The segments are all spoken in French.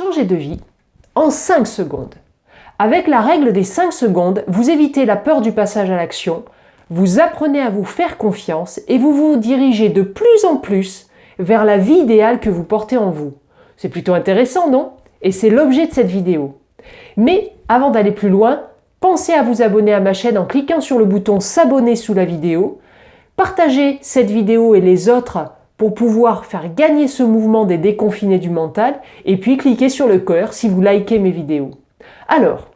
Changez de vie en 5 secondes. Avec la règle des 5 secondes, vous évitez la peur du passage à l'action, vous apprenez à vous faire confiance et vous vous dirigez de plus en plus vers la vie idéale que vous portez en vous. C'est plutôt intéressant, non? Et c'est l'objet de cette vidéo. Mais avant d'aller plus loin, pensez à vous abonner à ma chaîne en cliquant sur le bouton s'abonner sous la vidéo. Partagez cette vidéo et les autres pour pouvoir faire gagner ce mouvement des déconfinés du mental et puis cliquez sur le cœur si vous likez mes vidéos. Alors,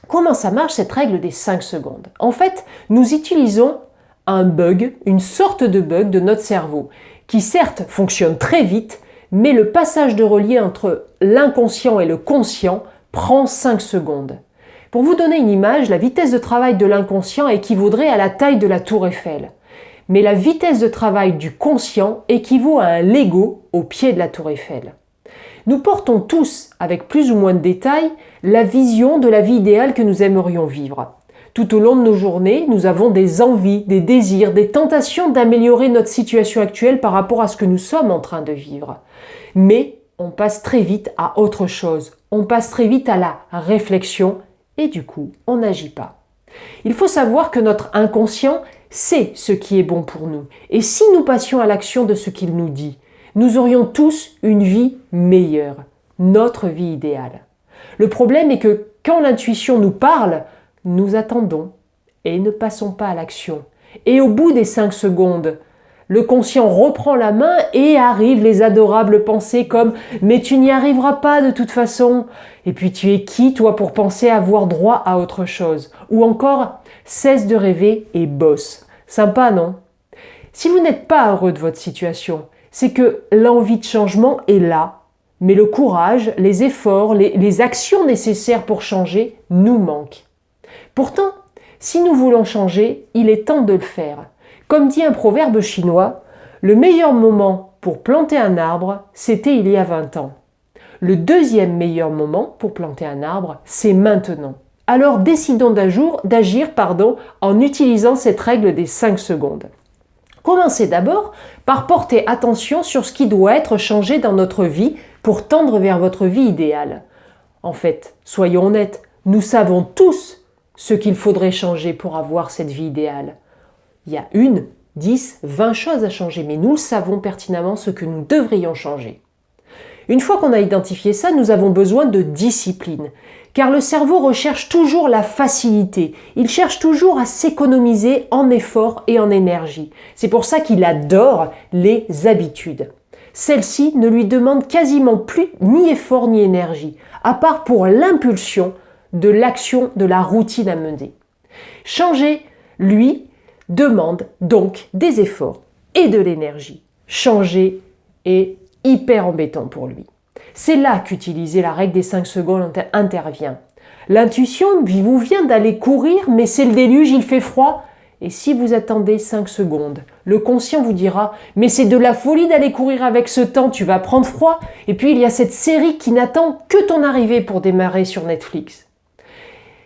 comment ça marche cette règle des 5 secondes? En fait, nous utilisons un bug, une sorte de bug de notre cerveau qui certes fonctionne très vite, mais le passage de relais entre l'inconscient et le conscient prend 5 secondes. Pour vous donner une image, la vitesse de travail de l'inconscient équivaudrait à la taille de la tour Eiffel. Mais la vitesse de travail du conscient équivaut à un Lego au pied de la tour Eiffel. Nous portons tous, avec plus ou moins de détails, la vision de la vie idéale que nous aimerions vivre. Tout au long de nos journées, nous avons des envies, des désirs, des tentations d'améliorer notre situation actuelle par rapport à ce que nous sommes en train de vivre. Mais on passe très vite à autre chose. On passe très vite à la réflexion et du coup, on n'agit pas. Il faut savoir que notre inconscient sait ce qui est bon pour nous. Et si nous passions à l'action de ce qu'il nous dit, nous aurions tous une vie meilleure, notre vie idéale. Le problème est que quand l'intuition nous parle, nous attendons et ne passons pas à l'action. Et au bout des 5 secondes, le conscient reprend la main et arrivent les adorables pensées comme « mais tu n'y arriveras pas de toute façon ». Et puis tu es qui toi pour penser avoir droit à autre chose? Ou encore « cesse de rêver et bosse ». Sympa, non? Si vous n'êtes pas heureux de votre situation, c'est que l'envie de changement est là, mais le courage, les efforts, les actions nécessaires pour changer nous manquent. Pourtant, si nous voulons changer, il est temps de le faire. Comme dit un proverbe chinois, le meilleur moment pour planter un arbre, c'était il y a 20 ans. Le deuxième meilleur moment pour planter un arbre, c'est maintenant. Alors décidons d'agir en utilisant cette règle des 5 secondes. Commencez d'abord par porter attention sur ce qui doit être changé dans notre vie pour tendre vers votre vie idéale. En fait, soyons honnêtes, nous savons tous ce qu'il faudrait changer pour avoir cette vie idéale. Il y a 1, 10, 20 choses à changer, mais nous le savons pertinemment ce que nous devrions changer. Une fois qu'on a identifié ça, nous avons besoin de discipline, car le cerveau recherche toujours la facilité, il cherche toujours à s'économiser en efforts et en énergie. C'est pour ça qu'il adore les habitudes. Celles-ci ne lui demandent quasiment plus ni effort ni énergie, à part pour l'impulsion de l'action, de la routine à mener. Changer, lui, demande donc des efforts et de l'énergie. Changer est hyper embêtant pour lui. C'est là qu'utiliser la règle des 5 secondes intervient. L'intuition vous vient d'aller courir, mais c'est le déluge, il fait froid. Et si vous attendez 5 secondes, le conscient vous dira « mais c'est de la folie d'aller courir avec ce temps, tu vas prendre froid ». Et puis il y a cette série qui n'attend que ton arrivée pour démarrer sur Netflix.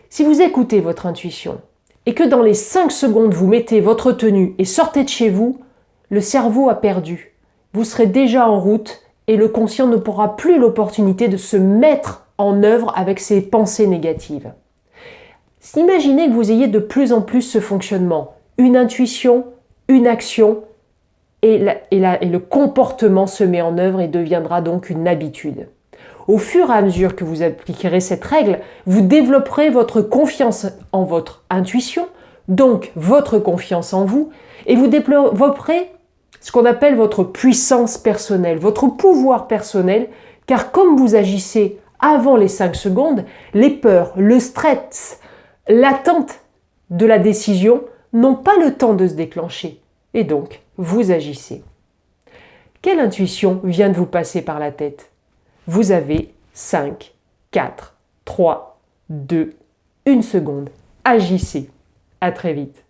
Si vous écoutez votre intuition et que dans les 5 secondes vous mettez votre tenue et sortez de chez vous, le cerveau a perdu. Vous serez déjà en route et le conscient ne pourra plus l'opportunité de se mettre en œuvre avec ses pensées négatives. Imaginez que vous ayez de plus en plus ce fonctionnement, une intuition, une action, et le comportement se met en œuvre et deviendra donc une habitude. Au fur et à mesure que vous appliquerez cette règle, vous développerez votre confiance en votre intuition, donc votre confiance en vous, et vous développerez ce qu'on appelle votre puissance personnelle, votre pouvoir personnel, car comme vous agissez avant les 5 secondes, les peurs, le stress, l'attente de la décision n'ont pas le temps de se déclencher, et donc vous agissez. Quelle intuition vient de vous passer par la tête? Vous avez 5, 4, 3, 2, 1 seconde. Agissez. À très vite.